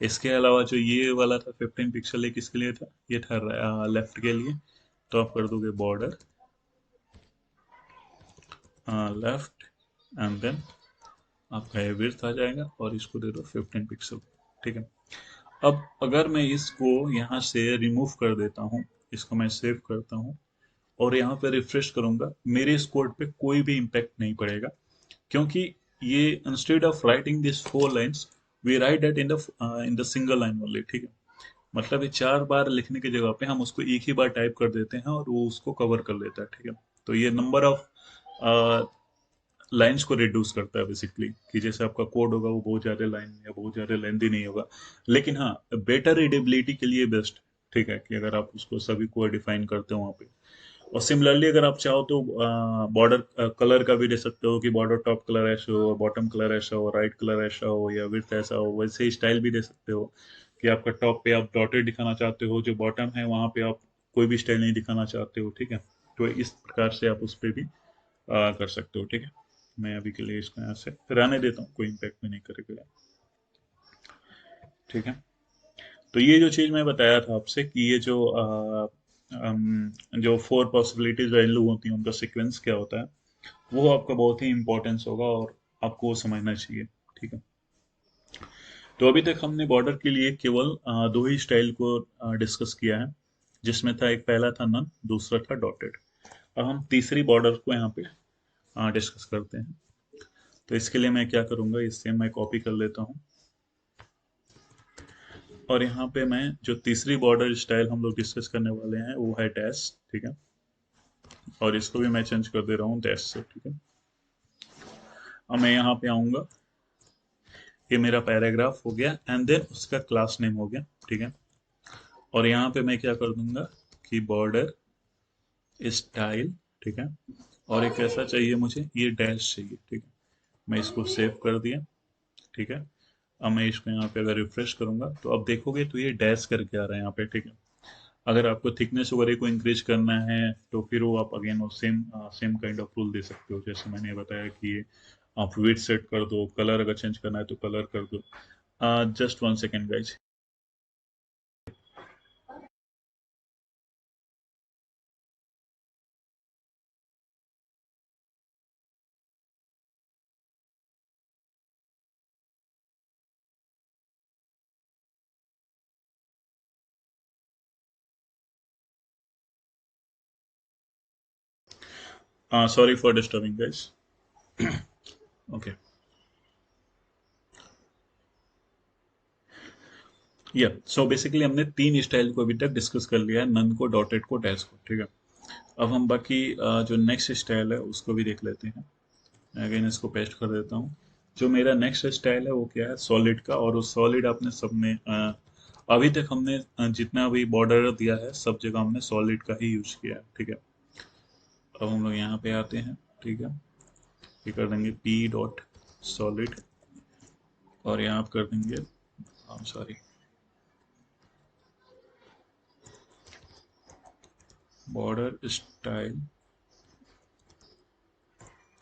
इसके अलावा जो ये वाला था 15 पिक्सल, ये किसके लिए था, ये था लेफ्ट के लिए। तो आप कर दोगे बॉर्डर लेफ्ट एंड देन आपका ये विड्थ आ जाएगा और इसको दे दो 15 पिक्सल, ठीक है। अब अगर मैं इसको यहाँ से रिमूव कर देता हूँ, इसको मैं सेव करता हूँ और यहाँ पे रिफ्रेश करूंगा, मेरे इस कोड पे कोई भी इम्पैक्ट नहीं पड़ेगा, क्योंकि ये instead of writing this 4 lines we write that in the single line only, ठीक है। मतलब ये 4 बार लिखने की जगह पे हम उसको एक ही बार टाइप कर देते हैं और वो उसको कवर कर लेता है, ठीक है। तो ये नंबर ऑफ लाइंस को रिड्यूस करता है बेसिकली, कि जैसे आपका कोड होगा वो बहुत ज्यादा लाइन या बहुत ज्यादा लेंथी नहीं होगा, लेकिन हाँ बेटर रीडेबिलिटी के लिए बेस्ट, ठीक है, कि अगर आप उसको सभी को डिफाइन करते हो वहाँ पे। और सिमिलरली अगर आप चाहो तो बॉर्डर कलर का भी दे सकते हो कि बॉर्डर टॉप कलर ऐसा हो, बॉटम कलर ऐसा हो, राइट कलर ऐसा हो या विड्थ ऐसा हो, वैसे ही स्टाइल भी दे सकते हो कि आपका टॉप पे आप डॉटेड दिखाना चाहते हो, जो बॉटम है वहां पे आप कोई भी स्टाइल नहीं दिखाना चाहते हो, ठीक है। तो इस प्रकार से आप उस पर भी कर सकते हो, ठीक है। मैं अभी के लिए इसको यहाँ से रहने देता हूँ, कोई इम्पैक्ट भी नहीं करेगा, ठीक है। तो ये जो चीज मैं बताया था आपसे कि ये जो 4 पॉसिबिलिटीज वैल्यू होती हैं उनका सीक्वेंस क्या होता है, वो आपका बहुत ही इंपॉर्टेंस होगा और आपको वो समझना चाहिए, ठीक है। तो अभी तक हमने बॉर्डर के लिए केवल दो ही स्टाइल को डिस्कस किया है, जिसमें था एक पहला था नन, दूसरा था डॉटेड। अब हम तीसरी बॉर्डर को यहाँ पे डिस्कस करते हैं। तो इसके लिए मैं क्या करूँगा, इससे मैं कॉपी कर लेता हूँ और यहाँ पे मैं जो तीसरी बॉर्डर स्टाइल हम लोग डिस्कस करने वाले हैं वो है डैश, ठीक है। और इसको भी मैं चेंज कर दे रहा हूँ डैश से, ठीक है। अब मैं यहाँ पे आऊँगा, ये मेरा पैराग्राफ हो गया एंड देन उसका क्लास नेम हो गया, ठीक है। और यहाँ पे मैं क्या कर दूंगा कि बॉर्डर स्टाइल, ठीक है। और एक ऐसा चाहिए मुझे, ये डैश चाहिए, ठीक है। मैं इसको सेव कर दिया, ठीक है। अब मैं इसको यहाँ पे अगर रिफ्रेश करूंगा तो अब देखोगे तो ये डैश करके आ रहा है यहाँ पे, ठीक है। अगर आपको थिकनेस वगैरह को इंक्रीज करना है तो फिर वो आप अगेन वो same same kind of rule दे सकते हो, जैसे मैंने बताया कि ये आप वेट सेट कर दो, कलर अगर चेंज करना है तो कलर कर दो। Just 1 second guys. Sorry for disturbing guys. Okay, या सो बेसिकली हमने 3 स्टाइल को अभी तक डिस्कस कर लिया है, नन को, डॉटेड को, डैश को, ठीक है। अब हम बाकी जो नेक्स्ट स्टाइल है उसको भी देख लेते हैं। अगेन इसको पेस्ट कर देता हूँ। जो मेरा नेक्स्ट स्टाइल है वो क्या है, सॉलिड का। और वो सॉलिड आपने सबने अभी तक हमने जितना भी बॉर्डर दिया है सब जगह हमने सॉलिड का ही यूज किया है, ठीक है। अब हम लोग यहाँ पे आते हैं, ठीक है। ये कर देंगे पी डॉट सॉलिड और यहाँ आप कर देंगे, सॉरी, बॉर्डर स्टाइल,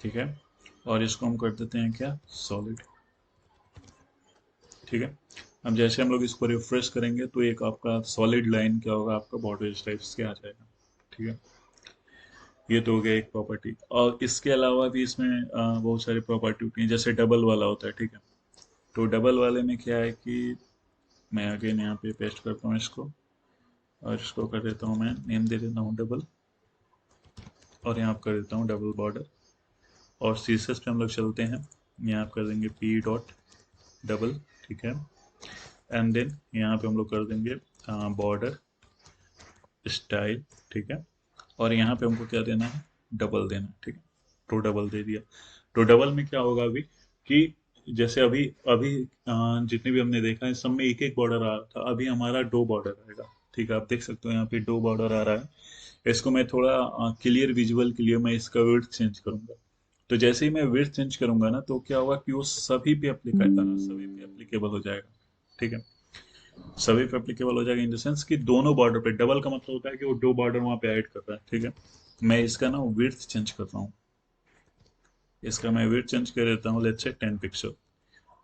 ठीक है। और इसको हम कर देते हैं क्या, सॉलिड, ठीक है। अब जैसे हम लोग इसको रिफ्रेश करेंगे तो एक आपका सॉलिड लाइन क्या होगा, आपका बॉर्डर स्टाइल्स के आ जाएगा, ठीक है। ये तो हो गया एक प्रॉपर्टी। और इसके अलावा भी इसमें बहुत सारी प्रॉपर्टी होती हैं, जैसे डबल वाला होता है, ठीक है। तो डबल वाले में क्या है कि मैं अगेन यहाँ पे पेस्ट करता हूँ इसको और इसको कर देता हूँ, मैं नेम दे देता हूँ डबल। और यहाँ कर देता हूँ डबल बॉर्डर। और सीएसएस पे हम लोग चलते हैं, यहाँ कर देंगे पी डॉट डबल, ठीक है। एंड देन यहाँ पे हम लोग कर देंगे बॉर्डर स्टाइल, ठीक है। और यहाँ पे हमको क्या देना है, डबल देना है, ठीक है। तो डबल दे दिया। तो डबल में क्या होगा अभी कि जैसे अभी अभी जितने भी हमने देखा है सब में एक एक बॉर्डर आ रहा था, अभी हमारा दो बॉर्डर आएगा, ठीक है। आप देख सकते हो यहाँ पे दो बॉर्डर आ रहा है। इसको मैं थोड़ा क्लियर विजुअल के लिए मैं इसका विड्थ चेंज करूंगा। तो जैसे ही मैं विड्थ चेंज करूंगा ना तो क्या होगा कि वो सभी पे एप्लीकेबल हो जाएगा, ठीक है। सभी पे एप्लीकेबल हो जाएगा इन द सेंस कि दोनों बॉर्डर पे। डबल का मतलब होता है कि वो दो बॉर्डर वहां पे ऐड कर रहा है, ठीक है। मैं इसका ना विड्थ चेंज कर रहा हूँ, इसका मैं विड्थ चेंज कर देता हूँ, लेट्स से 10 पिक्सल।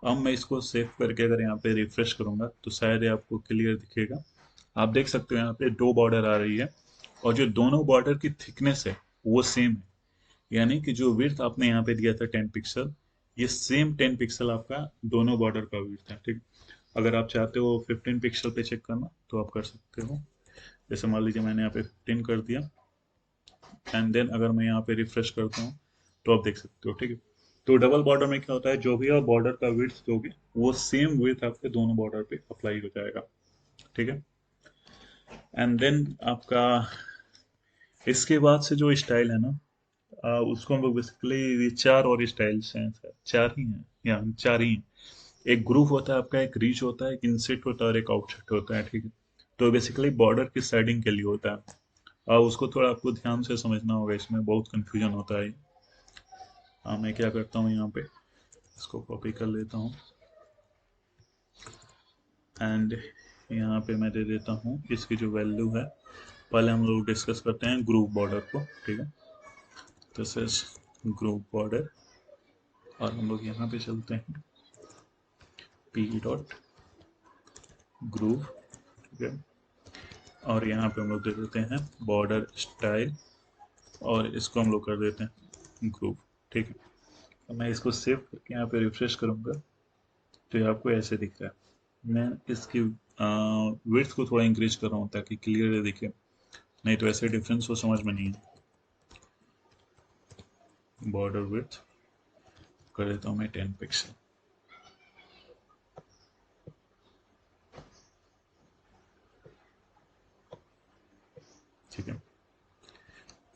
अब मैं इसको सेव करके अगर यहाँ पे रिफ्रेश करूंगा तो शायद ये आपको क्लियर दिखेगा। आप देख सकते हो यहाँ पे दो बॉर्डर आ रही है और जो दोनों बॉर्डर की थिकनेस है वो सेम है। यानी कि जो विड्थ आपने यहाँ पे दिया था 10 पिक्सल, ये सेम 10 पिक्सल आपका दोनों बॉर्डर का विड्थ है, ठीक। अगर आप चाहते हो 15 पिक्सल पे चेक करना तो आप कर सकते हो। जैसे मान लीजिए मैंने यहाँ पे 15 कर दिया एंड देन अगर मैं यहाँ पे रिफ्रेश करता हूँ तो आप देख सकते हो, ठीक है। तो डबल बॉर्डर में क्या होता है, जो भी आप बॉर्डर का विड्थ दोगे वो सेम विड्थ आपके दोनों बॉर्डर पे अप्लाई हो जाएगा, ठीक है। एंड देन आपका इसके बाद से जो स्टाइल है ना, उसको हम लोग बेसिकली चार और स्टाइल्स हैं, चार ही हैं या चार ही हैं। एक ग्रुप होता है आपका, एक रीच होता है, एक इनसेट होता है और एक आउटसेट होता है, ठीक है। तो बेसिकली बॉर्डर की साइडिंग के लिए होता है। उसको थोड़ा आपको ध्यान से समझना होगा, इसमें बहुत कंफ्यूजन होता है। मैं क्या करता हूँ यहाँ पे इसको कॉपी कर लेता हूँ एंड यहाँ पे मैं दे देता हूँ इसकी जो वैल्यू है। पहले हम लोग डिस्कस करते हैं ग्रुप बॉर्डर को, ठीक है। दिस इज ग्रुप बॉर्डर और हम लोग यहाँ पे चलते हैं पी डॉट ग्रुप, ठीक है। और यहाँ पे हम लोग दे देते हैं बॉर्डर स्टाइल और इसको हम लोग कर देते हैं ग्रुप, ठीक है। तो मैं इसको सेव करके यहाँ पे रिफ्रेश करूंगा तो ये आपको ऐसे दिख रहा है। मैं इसकी विड्थ को थोड़ा इंक्रीज कर रहा हूँ ताकि क्लियर दिखे, नहीं तो ऐसे डिफरेंस को समझ में नहीं है। बॉर्डर विड्थ कर देता हूँ मैं 10 पिक्सल, ठीक है।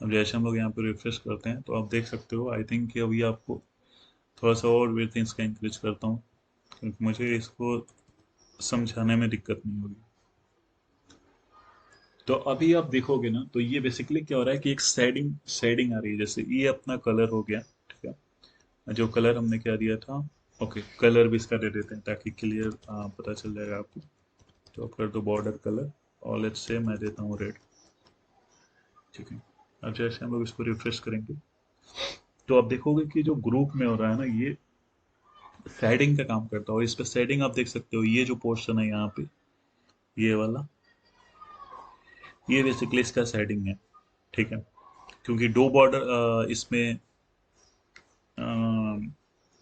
अब जैसे हम लोग यहाँ पे रिफ्रेश करते हैं तो आप देख सकते हो, आई थिंक कि अभी आपको थोड़ा सा और विड्थ इसका इंक्रीज करता हूँ, क्योंकि मुझे इसको समझाने में दिक्कत नहीं होगी। तो अभी आप देखोगे ना, तो ये बेसिकली क्या हो रहा है कि एक शेडिंग शेडिंग आ रही है। जैसे ये अपना कलर हो गया, ठीक है, जो कलर हमने क्या दिया था। ओके, कलर भी इसका दे देते हैं ताकि क्लियर पता चल जाएगा आपको। तो आप कर दो बॉर्डर कलर, और लेट्स से मैं देता हूँ रेड, ठीक है। अब जैसे हम लोग इसको रिफ्रेश करेंगे, तो आप देखोगे कि जो ग्रुप में हो रहा है ना, ये शेडिंग का काम करता है। और इस पे शेडिंग आप देख सकते हो, ये जो पोर्शन है यहाँ पे, ये वाला, ये बेसिकली इसका शेडिंग है, ठीक है। क्योंकि दो बॉर्डर इसमें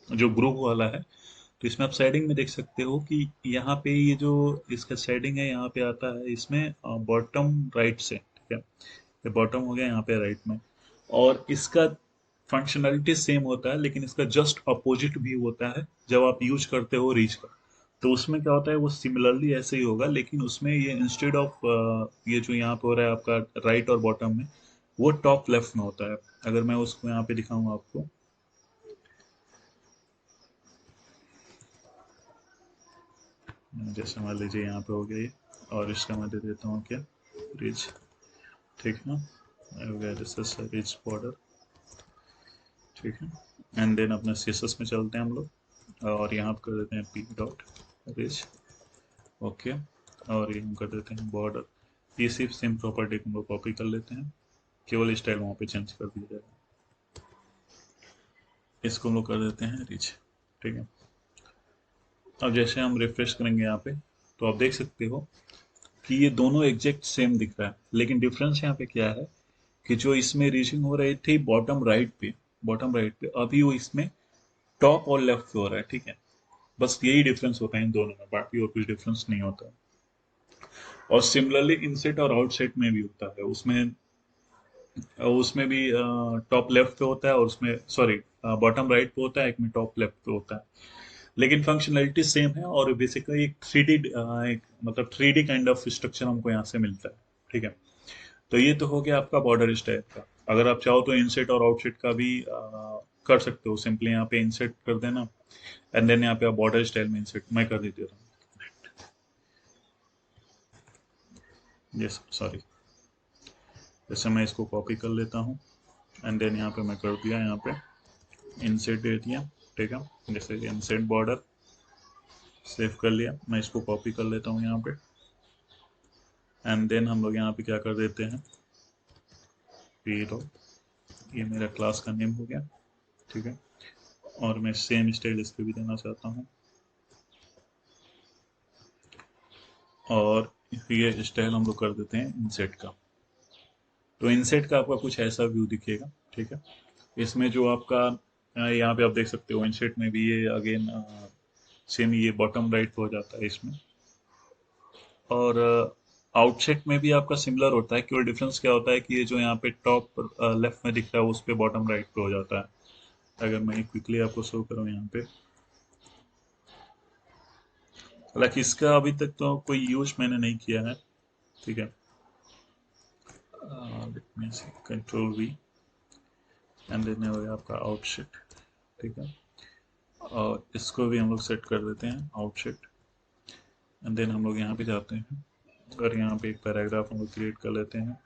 जो ग्रुप वाला है, तो इसमें आप शेडिंग में देख सकते हो कि यहाँ पे ये जो इसका शेडिंग है, यहाँ पे आता है इसमें बॉटम राइट से, ठीक है। ये बॉटम हो गया यहाँ पे राइट में। और इसका फंक्शनलिटी सेम होता है, लेकिन इसका जस्ट अपोजिट भी होता है जब आप यूज करते हो रीच का। तो उसमें क्या होता है, वो सिमिलरली ऐसे ही होगा, लेकिन उसमें ये इंस्टेड ऑफ ये जो यहाँ पे हो रहा है आपका राइट और बॉटम में, वो टॉप लेफ्ट में होता है। अगर मैं उसको यहाँ पे दिखाऊंगा आपको, जैसे मान लीजिए यहाँ पे हो गया ये, और इसका मैं दे देता हूँ क्या, रिच, ठीक है ना। हो गया दिस इज रिच बॉर्डर, ठीक है। एंड देन अपने सीएसएस में चलते हैं हम लोग, और यहाँ पे कर देते हैं पी डॉट रिच, ओके। और ये हम कर देते हैं बॉर्डर। ये सिर्फ सेम प्रॉपर्टी को हम लोग कॉपी कर लेते हैं, केवल स्टाइल वहाँ पे चेंज कर दिया जाएगा। इसको हम लोग कर देते हैं रिच, ठीक है। अब जैसे हम रिफ्रेश करेंगे यहाँ पे, तो आप देख सकते हो कि ये दोनों एग्जैक्ट सेम दिख रहा है, लेकिन डिफरेंस यहाँ पे क्या है कि जो इसमें रीचिंग हो रही थी बॉटम राइट पे, बॉटम राइट पे, अभी वो इसमें टॉप और लेफ्ट पे हो रहा है, ठीक है। बस यही डिफरेंस होता है इन दोनों में, बाकी और कुछ डिफरेंस नहीं होता है। और सिमिलरली इनसेट और आउटसेट में भी होता है, उसमें उसमें भी टॉप लेफ्ट पे होता है, और उसमें सॉरी बॉटम राइट पे होता है, एक में टॉप लेफ्ट पे होता है। लेकिन फंक्शनैलिटी सेम है, और बेसिकली एक थ्री डी एक मतलब three D kind of structure हमको यहाँ से मिलता है, ठीक है। तो ये तो हो गया आपका बॉर्डर स्टाइल का। अगर आप चाहो तो इनसेट और आउटसेट का भी कर सकते हो। सिंपली यहाँ पे इंसेट कर देना, एंड देन यहाँ पे आप बॉर्डर स्टाइल में इंसेट मैं कर देता हूँ। यस सॉरी, जैसे मैं इसको कॉपी कर लेता हूँ, एंड देन यहाँ पे मैं कर दिया, यहाँ पे इंसेट दे दिया, ठीक है। जैसे इंसेट बॉर्डर सेव कर लिया, मैं इसको कॉपी कर लेता हूँ यहाँ पे, एंड देन हम लोग यहाँ पे क्या कर देते हैं, पी डॉट, ये मेरा क्लास का नेम हो गया, ठीक है। और मैं सेम स्टाइल इस पे भी देना चाहता हूँ, और ये स्टाइल हम लोग कर देते हैं इंसेट का। तो इंसेट का आपका कुछ ऐसा व्यू दिखेगा, ठीक है। इसमें जो आपका यहाँ पे आप देख सकते हो, इंसेट में भी ये अगेन सेम ये बॉटम राइट पे हो जाता है इसमें, और आउटसेट में भी आपका सिमिलर होता है। केवल डिफरेंस क्या होता है कि ये जो यहाँ पे टॉप लेफ्ट में दिख रहा है, उस पे बॉटम राइट पे हो जाता है। अगर मैं क्विकली आपको शो करूँ यहाँ पे, हालांकि इसका अभी तक तो कोई यूज मैंने नहीं किया है, ठीक है। Let me see, control V, and then हो गया आपका आउटसेट, ठीक है। और इसको भी हम लोग सेट कर देते हैं आउटसेट, एंड देन हम लोग यहाँ पे जाते हैं, और यहाँ पे एक पैराग्राफ हम लोग क्रिएट कर लेते हैं,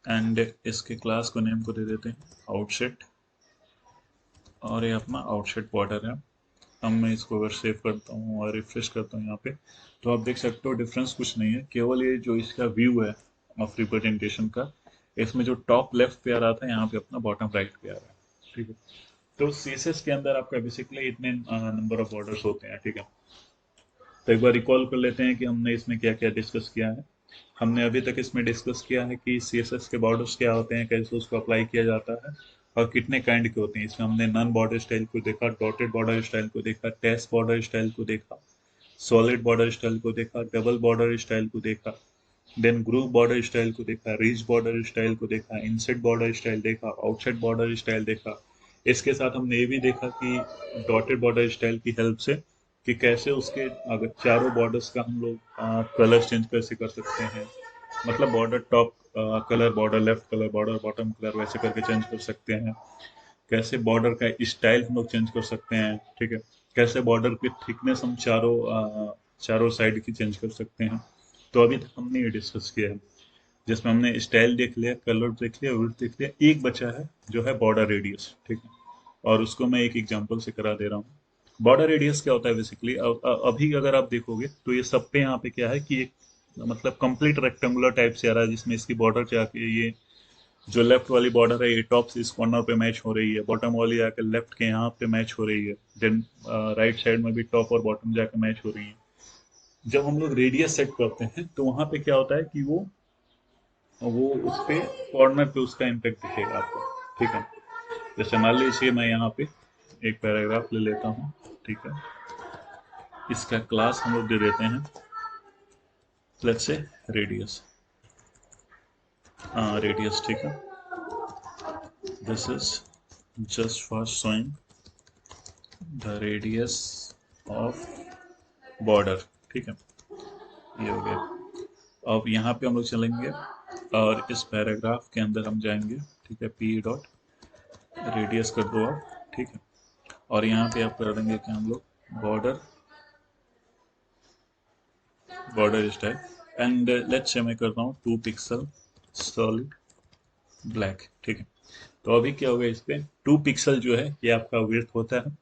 एंड इसके क्लास को नेम को दे देते हैं आउटसेट, और ये अपना आउटसेट बॉर्डर है। अब मैं इसको अगर सेव करता हूँ और रिफ्रेश करता हूँ यहाँ पे, तो आप देख सकते हो डिफरेंस कुछ नहीं है, केवल ये जो इसका व्यू है ऑफ रिप्रेजेंटेशन का, इसमें जो टॉप लेफ्ट पे आ रहा था, यहाँ पे अपना बॉटम राइट पे आ रहा है, ठीक है। तो सीएसएस के अंदर आपका बेसिकली इतने नंबर ऑफ बॉर्डर्स होते हैं, ठीक है। तो एक बार रिकॉल कर लेते हैं कि हमने इसमें क्या क्या डिस्कस किया है। हमने अभी तक इसमें डिस्कस किया है कि सीएसएस के बॉर्डर्स क्या होते हैं, कैसे उसको अप्लाई किया जाता है, और कितने काइंड के होते हैं। इसमें हमने नन बॉर्डर स्टाइल को देखा, डॉटेड बॉर्डर स्टाइल को देखा, टेस्ट बॉर्डर स्टाइल को देखा, सॉलिड बॉर्डर स्टाइल को देखा, डबल बॉर्डर स्टाइल को देखा, देन ग्रुप बॉर्डर स्टाइल को देखा, रिज बॉर्डर स्टाइल को देखा, इनसेट बॉर्डर स्टाइल देखा, आउटसाइड बॉर्डर स्टाइल देखा। इसके साथ हमने ये भी देखा कि डॉटेड बॉर्डर स्टाइल की हेल्प से कि कैसे उसके अगर चारों बॉर्डर्स का हम लोग कलर चेंज कैसे कर सकते हैं, मतलब border top colour, border left colour, border bottom colour, वैसे करके चेंज कर सकते हैं। कैसे बॉर्डर का स्टाइल हम लोग चेंज कर सकते हैं, ठीक है। कैसे बॉर्डर की थिकनेस हम चारों साइड की चेंज कर सकते हैं। तो अभी तक हमने ये डिस्कस किया है, जिसमें हमने स्टाइल देख लिया, कलर देख लिया, विड्थ देख लिया। एक बचा है जो है बॉर्डर रेडियस, ठीक है। और उसको मैं एक एग्जांपल से करा दे रहा हूँ। बॉर्डर रेडियस क्या होता है बेसिकली, अभी अगर आप देखोगे तो ये सब पे यहाँ पे क्या है कि एक मतलब कंप्लीट रेक्टेंगुलर टाइप से आ रहा है, जिसमें इसकी बॉर्डर जाके ये जो लेफ्ट वाली बॉर्डर है ये टॉप से इस कॉर्नर पे मैच हो रही है, बॉटम वाली आकर लेफ्ट के यहाँ पे मैच हो रही है, देन राइट साइड में भी टॉप और बॉटम जाकर मैच हो रही है। जब हम लोग रेडियस सेट करते हैं तो वहां पे क्या होता है कि वो उस पे कॉर्नर पे उसका इम्पेक्ट दिखेगा आपको, ठीक है। जैसे मान लीजिए मैं यहाँ पे एक पैराग्राफ ले लेता हूँ, ठीक है। इसका क्लास हम लोग दे देते हैं, लेट्स से रेडियस, रेडियस, ठीक है। This is just for showing the radius of border, ठीक है। ये हो गया। अब यहाँ पे हम लोग चलेंगे और इस पैराग्राफ के अंदर हम जाएंगे, ठीक है। पी डॉट रेडियस कर दो आप, ठीक है। और यहाँ पे आप कर देंगे कि हम लोग border style, and let's say मैं करता हूँ 2 पिक्सल सॉलिड ब्लैक, ठीक है। तो अभी क्या होगा, इस पे 2 पिक्सल जो है ये आपका विड्थ होता है,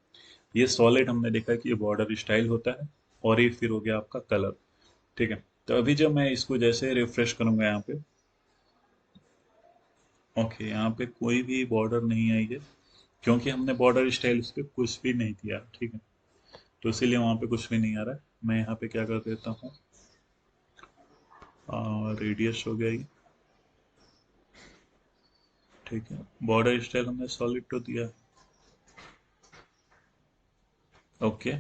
ये सॉलिड हमने देखा कि ये बॉर्डर स्टाइल होता है, और ये फिर हो गया आपका कलर, ठीक है। तो अभी जब मैं इसको जैसे रिफ्रेश करूंगा यहाँ पे, ओके, यहाँ पे कोई भी बॉर्डर नहीं आई है, क्योंकि हमने बॉर्डर स्टाइल इस पे कुछ भी नहीं दिया, ठीक है। तो इसीलिए वहाँ पे कुछ भी नहीं आ रहा है। मैं यहाँ पे क्या कर देता हूँ, रेडियस हो गया ये, ठीक है। बॉर्डर स्टाइल हमने सॉलिड तो दिया है, ओके,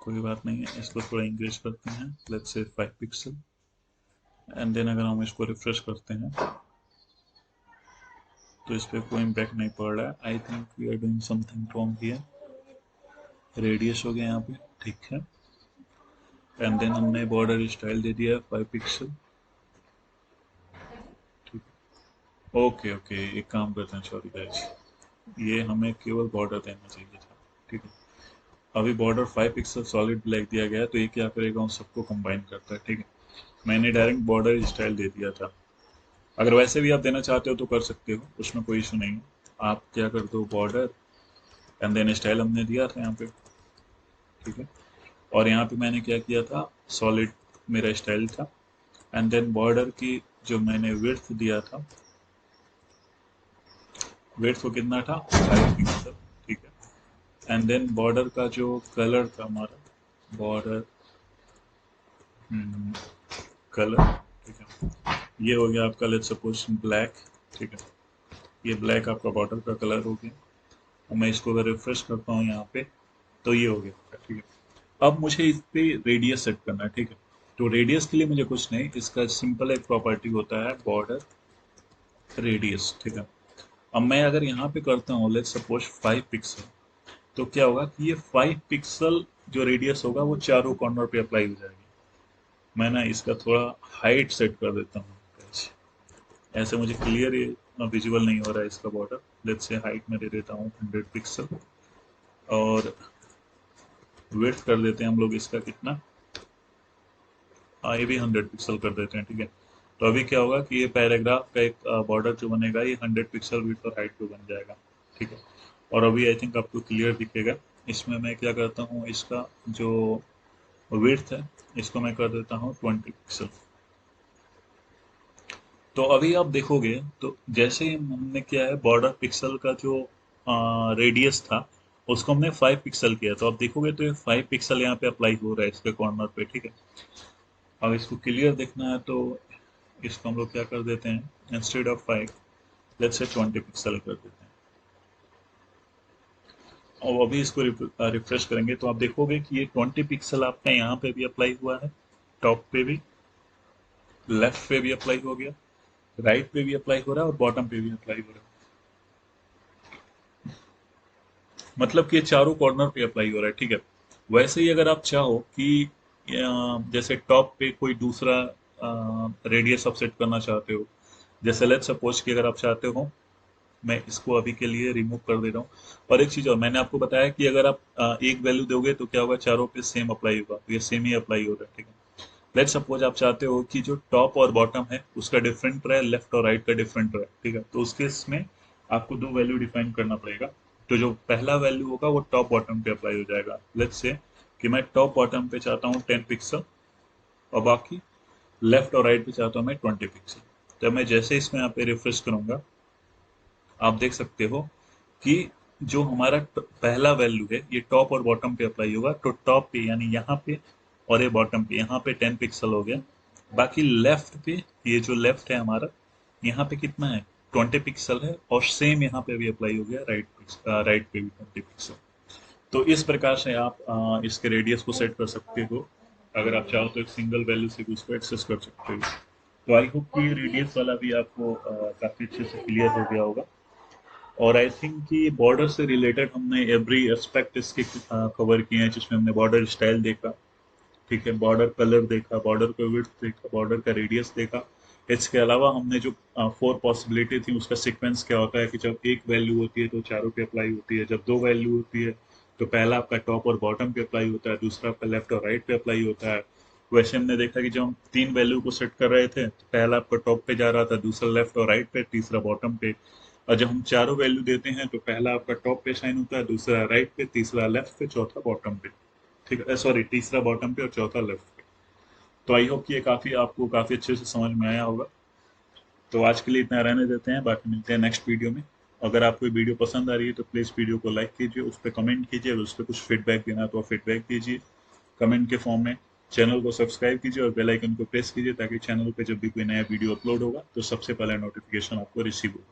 कोई बात नहीं है। इसको थोड़ा इंक्रीज करते हैं, let's say 5 pixel, and then अगर हम इसको रिफ्रेश करते हैं तो इस पर कोई इम्पैक्ट नहीं पड़ रहा है। I think we are doing something wrong here. Radius हो गया यहाँ पे, ठीक है। एंड देन हमने बॉर्डर स्टाइल दे दिया 5 पिक्सल, ठीक है। ओके ओके, एक काम करते हैं, सॉरी गाइस, ये हमें केवल बॉर्डर देना चाहिए था, ठीक है। अभी बॉर्डर 5 पिक्सल सॉलिड ब्लैक दिया गया है, तो ये क्या करेगा, उन सबको कंबाइन करता है, ठीक है। मैंने डायरेक्ट बॉर्डर स्टाइल दे दिया था। अगर वैसे भी आप देना चाहते हो तो कर सकते हो, उसमें कोई इशू नहीं है। आप क्या कर दो, बॉर्डर एंड देन स्टाइल हमने दिया था यहाँ पे, ठीक है। और यहाँ पे मैंने क्या किया था, सॉलिड मेरा स्टाइल था, एंड देन बॉर्डर की जो मैंने विड्थ दिया था, विड्थ को कितना था, 5 पिक्सल, ठीक है। एंड देन बॉर्डर का जो कलर था हमारा, बॉर्डर कलर, ठीक है। ये हो गया आपका, लेट्स सपोज ब्लैक, ठीक है। ये ब्लैक आपका बॉर्डर का कलर हो गया। और मैं इसको अगर रिफ्रेश करता हूँ यहाँ पे तो ये हो गया, ठीक है। अब मुझे इस पे रेडियस सेट करना है, ठीक है। तो रेडियस के लिए मुझे कुछ नहीं, इसका सिंपल एक प्रॉपर्टी होता है, बॉर्डर रेडियस, ठीक है। अब मैं अगर यहाँ पे करता हूँ लेट्स सपोज 5 पिक्सल, तो क्या होगा कि ये 5 पिक्सल जो रेडियस होगा वो चारों कॉर्नर पे अप्लाई हो जाएगी। मैं ना इसका थोड़ा हाइट सेट कर देता हूँ, ऐसे मुझे क्लियर ये विजुअल नहीं हो रहा है इसका बॉर्डर। लेट्स से हाइट में दे देता हूँ 100 पिक्सल, और विड्थ कर देते हैं हम लोग इसका कितना, हाँ ये भी 100 पिक्सल कर देते हैं, ठीक है। तो अभी क्या होगा कि ये पैराग्राफ का एक बॉर्डर जो बनेगा ये 100 पिक्सल विड्थ और हाइट पे बन जाएगा, ठीक है। और अभी आई थिंक आपको क्लियर दिखेगा। इसमें मैं क्या करता हूँ, इसका जो विड्थ है इसको मैं कर देता हूँ 20 पिक्सल। तो अभी आप देखोगे तो जैसे ही हमने किया है, बॉर्डर पिक्सल का जो रेडियस था उसको हमने 5 पिक्सल किया, तो आप देखोगे तो ये 5 पिक्सल यहाँ पे अप्लाई हो रहा है इसके कॉर्नर पे, ठीक है। अब इसको क्लियर देखना है तो इसको हम लोग क्या कर देते हैं, instead of 5 let's say 20 pixel कर देते हैं। और अभी इसको रिफ्रेश करेंगे तो आप देखोगे कि ये 20 पिक्सल आपका यहाँ पे भी अप्लाई हुआ है, टॉप पे भी, लेफ्ट पे भी अप्लाई हो गया, राइट पे भी अप्लाई हो रहा है, और बॉटम पे भी अप्लाई हो रहा है। मतलब कि ये चारों कॉर्नर पे अप्लाई हो रहा है, ठीक है। वैसे ही अगर आप चाहो कि जैसे टॉप पे कोई दूसरा रेडियस आप सेट करना चाहते हो, जैसे लेट्स सपोज कि अगर आप चाहते हो मैं इसको अभी के लिए रिमूव कर दे रहा हूँ। और एक चीज़ और, मैंने आपको बताया कि अगर आप एक वैल्यू दोगे तो क्या होगा, चारों पे सेम अप्लाई होगा, तो ये सेम ही अप्लाई हो रहा है, ठीक है। लेट सपोज आप चाहते हो कि जो टॉप और बॉटम है उसका डिफरेंट रहे, लेफ्ट और राइट का डिफरेंट रहे, ठीक है, तो उसके इसमें आपको दो वैल्यू डिफाइन करना पड़ेगा। तो जो पहला वैल्यू होगा वो टॉप बॉटम पे अप्लाई हो जाएगा। लेट्स से कि मैं टॉप बॉटम पे चाहता हूँ 10 पिक्सल, और बाकी लेफ्ट और राइट पे चाहता हूँ मैं 20 पिक्सल। तो मैं जैसे इसमें यहाँ पे रिफ्रेश करूंगा, आप देख सकते हो कि जो हमारा पहला वैल्यू है ये टॉप और बॉटम पे अप्लाई होगा। तो टॉप पे यानी यहाँ पे, और ये बॉटम पे, यहाँ पे 10 पिक्सल हो गया। बाकी लेफ्ट पे, ये जो लेफ्ट है हमारा, यहाँ पे कितना है, 20 पिक्सल है, और सेम यहाँ पे भी अप्लाई हो गया राइट राइट पे भी 20 पिक्सल। तो इस प्रकार से आप इसके रेडियस को सेट कर सकते हो। अगर आप चाहो तो एक सिंगल वैल्यू से भी उसको एक्सेस कर सकते हो। तो आई होप कि रेडियस वाला भी आपको काफी अच्छे से क्लियर हो गया होगा। और आई थिंक कि बॉर्डर से रिलेटेड हमने एवरी एस्पेक्ट इसके कवर किए हैं, जिसमें हमने बॉर्डर स्टाइल देखा, ठीक है, बॉर्डर कलर देखा, बॉर्डर का विड्थ देखा, बॉर्डर का रेडियस देखा। इसके अलावा हमने जो 4 पॉसिबिलिटी थी उसका सीक्वेंस क्या होता है, कि जब एक वैल्यू होती है तो चारों पे अप्लाई होती है, जब दो वैल्यू होती है तो पहला आपका टॉप और बॉटम पे अप्लाई होता है, दूसरा आपका लेफ्ट और राइट पे अप्लाई होता है। वैसे हमने देखा कि जब हम तीन वैल्यू को सेट कर रहे थे तो पहला आपका टॉप पे जा रहा था, दूसरा लेफ्ट और राइट पे, तीसरा बॉटम पे। और जब हम चारों वैल्यू देते हैं तो पहला आपका टॉप पे साइन होता है, दूसरा राइट पे, तीसरा लेफ्ट पे, चौथा बॉटम पे, ठीक है, सॉरी, तीसरा बॉटम पे और चौथा लेफ्ट पे। तो आई होप कि ये काफ़ी आपको काफ़ी अच्छे से समझ में आया होगा। तो आज के लिए इतना रहने देते हैं, बाकी मिलते हैं नेक्स्ट वीडियो में। अगर आपको ये वीडियो पसंद आ रही है तो प्लीज़ वीडियो को लाइक कीजिए, उस पर कमेंट कीजिए, अगर उस पर कुछ फीडबैक देना है तो आप फीडबैक दीजिए कमेंट के फॉर्म में। चैनल को सब्सक्राइब कीजिए और बेल आइकन को प्रेस कीजिए, ताकि चैनल पे जब भी कोई नया वीडियो अपलोड होगा तो सबसे पहले नोटिफिकेशन आपको रिसीव हो।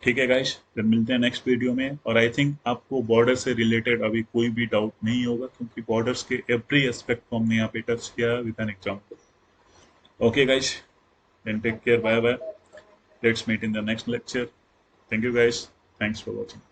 ठीक है गाइस, फिर मिलते हैं नेक्स्ट वीडियो में। और आई थिंक आपको बॉर्डर से रिलेटेड अभी कोई भी डाउट नहीं होगा, क्योंकि बॉर्डर्स के एवरी एस्पेक्ट को हमने यहाँ पे टच किया with an example. Okay, guys, then take care. Bye bye. Let's meet in the next lecture. Thank you, guys. Thanks for watching.